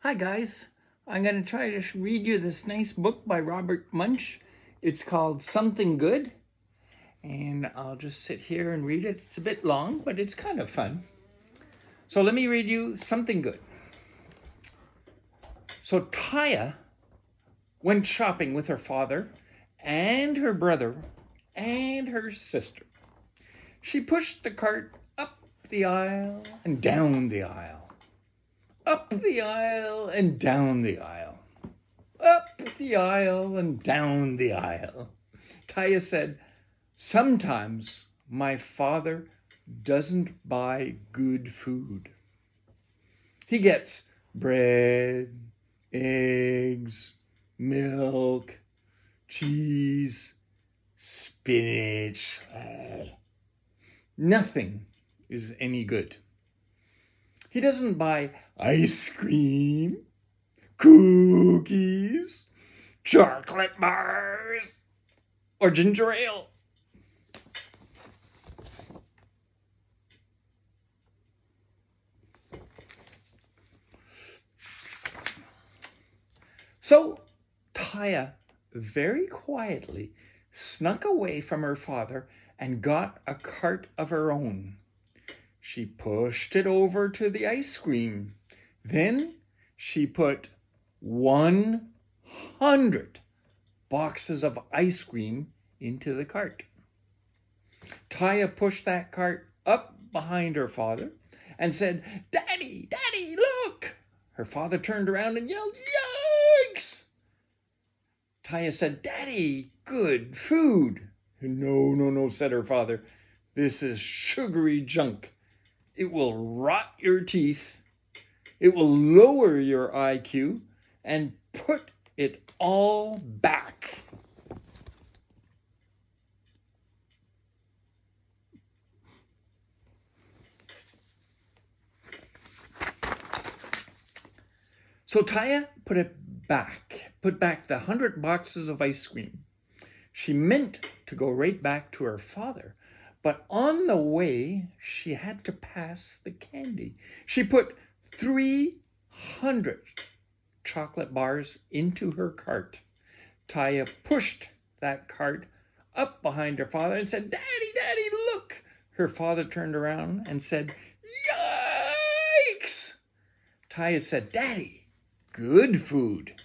Hi guys, I'm going to try to read you this nice book by Robert Munsch. It's called Something Good, and I'll just sit here and read it. It's a bit long, but it's kind of fun. So let me read you Something Good. So Taya went shopping with her father and her brother and her sister. She pushed the cart up the aisle and down the aisle, up the aisle and down the aisle, up the aisle and down the aisle. Taya said, "Sometimes my father doesn't buy good food. He gets bread, eggs, milk, cheese, spinach. Nothing is any good. He doesn't buy ice cream, cookies, chocolate bars, or ginger ale." So Taya very quietly snuck away from her father and got a cart of her own. She pushed it over to the ice cream. Then she put 100 boxes of ice cream into the cart. Taya pushed that cart up behind her father and said, "Daddy, Daddy, look!" Her father turned around and yelled, "Yikes!" Taya said, "Daddy, good food." "No, no, no," said her father. "This is sugary junk. It will rot your teeth. It will lower your IQ and put it all back." So Taya put back the 100 boxes of ice cream. She meant to go right back to her father, but on the way, she had to pass the candy. She put 300 chocolate bars into her cart. Taya pushed that cart up behind her father and said, "Daddy, Daddy, look!" Her father turned around and said, "Yikes!" Taya said, "Daddy, good food."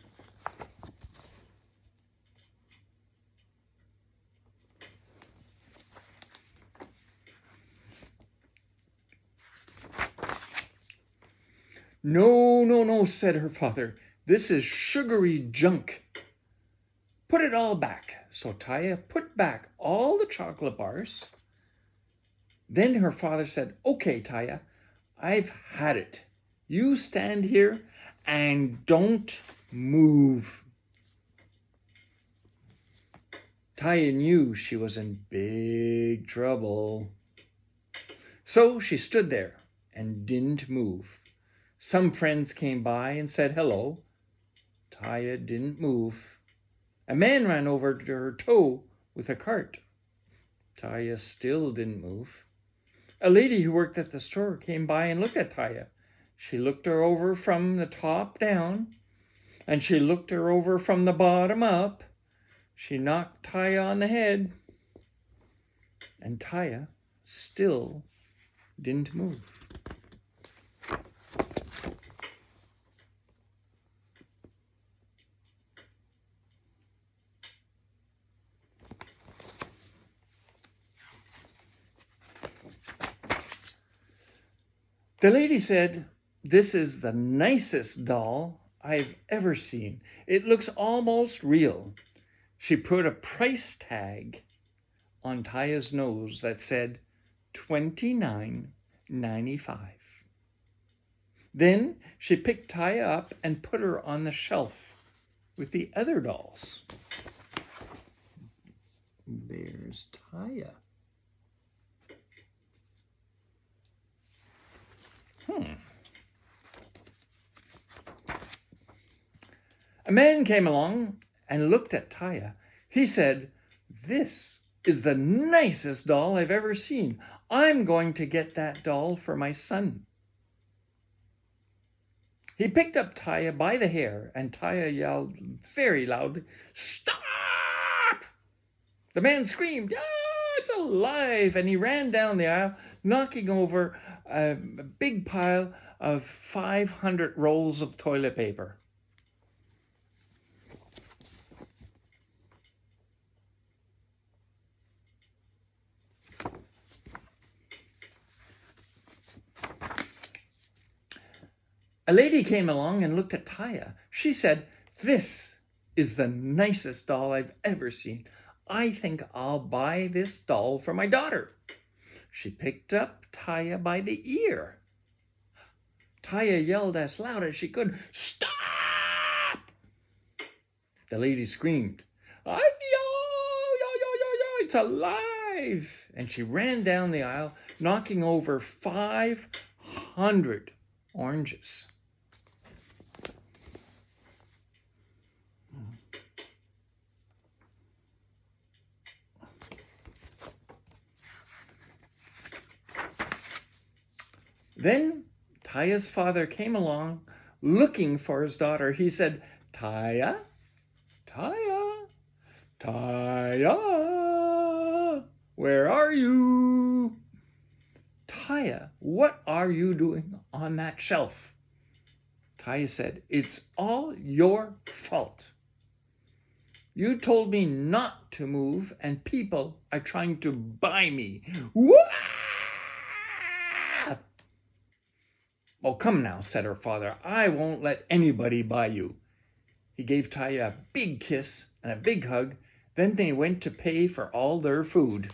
"No, no, no," said her father. "This is sugary junk. Put it all back." So Taya put back all the chocolate bars. Then her father said, "Okay, Taya, I've had it. You stand here and don't move." Taya knew she was in big trouble. So she stood there and didn't move. Some friends came by and said hello. Taya didn't move. A man ran over to her toe with a cart. Taya still didn't move. A lady who worked at the store came by and looked at Taya. She looked her over from the top down, and she looked her over from the bottom up. She knocked Taya on the head, and Taya still didn't move. The lady said, "This is the nicest doll I've ever seen. It looks almost real." She put a price tag on Taya's nose that said $29.95. Then she picked Taya up and put her on the shelf with the other dolls. There's Taya. A man came along and looked at Taya. He said, "This is the nicest doll I've ever seen. I'm going to get that doll for my son." He picked up Taya by the hair, and Taya yelled very loudly, "Stop!" The man screamed, "Ah, it's alive!" And he ran down the aisle, knocking over a big pile of 500 rolls of toilet paper. A lady came along and looked at Taya. She said, "This is the nicest doll I've ever seen. I think I'll buy this doll for my daughter." She picked up Taya by the ear. Taya yelled as loud as she could, "Stop!" The lady screamed, "Ay, yo, it's alive!" And she ran down the aisle, knocking over 500 oranges. Then Taya's father came along looking for his daughter. He said, "Taya, Taya, Taya, where are you? Taya, what are you doing on that shelf?" Taya said, "It's all your fault. You told me not to move, and people are trying to buy me." Wah! "Oh, come now," said her father. "I won't let anybody buy you." He gave Taya a big kiss and a big hug. Then they went to pay for all their food.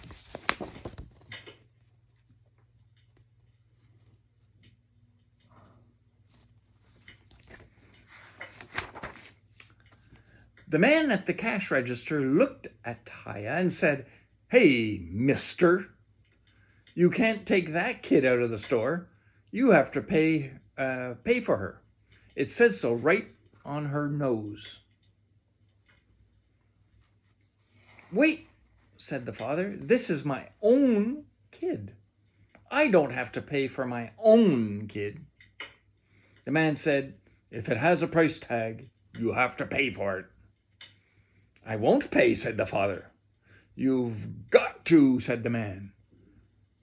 The man at the cash register looked at Taya and said, "Hey, mister, you can't take that kid out of the store. You have to pay for her. It says so right on her nose." "Wait," said the father, "this is my own kid. I don't have to pay for my own kid." The man said, "If it has a price tag, you have to pay for it." "I won't pay," said the father. "You've got to," said the man.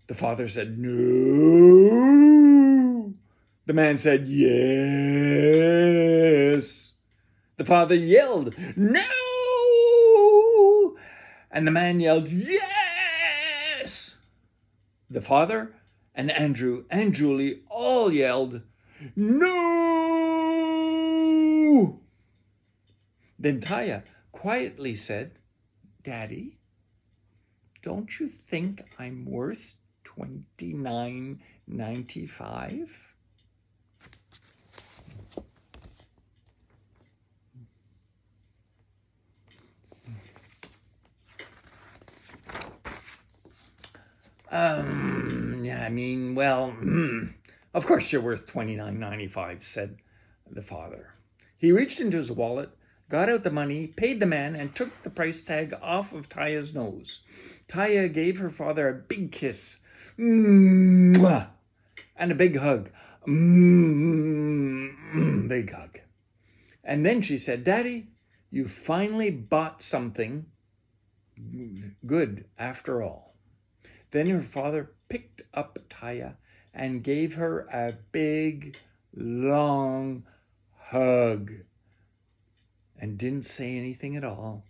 The father said, "No." The man said, "Yes." The father yelled, "No!" And the man yelled, "Yes!" The father and Andrew and Julie all yelled, "No!" Then Taya quietly said, "Daddy, don't you think I'm worth $29.95? Yeah, of course you're worth $29.95, said the father. He reached into his wallet, got out the money, paid the man, and took the price tag off of Taya's nose. Taya gave her father a big kiss, and a big hug, big hug. And then she said, "Daddy, you finally bought something good after all." Then her father picked up Taya and gave her a big, long hug and didn't say anything at all.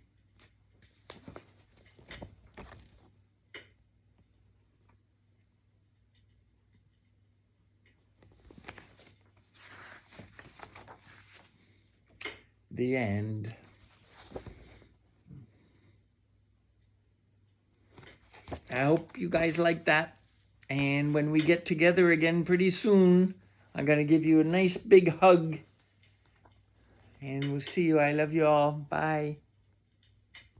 The end. I hope you guys like that. And when we get together again pretty soon, I'm going to give you a nice big hug. And we'll see you. I love you all. Bye.